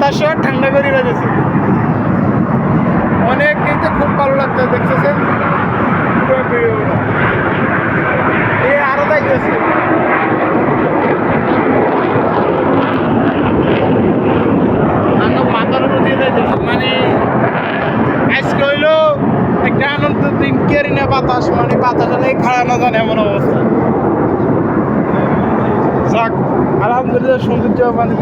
বাতাসও ঠান্ডা করে রেখেছে। অনেক কিন্তু খুব ভালো লাগছে দেখতেছেন। আরো যাইতেছে মাথার উপর দিয়ে যাইতেছে, মানে আজকে হইলো একটা আনন্দ দিন, কেরি না বাতাস, মানে বাতাসে নেই খাড়া না জানে এমন অবস্থা। যাক আলহামদুলিল্লাহ সৌন্দর্য মানে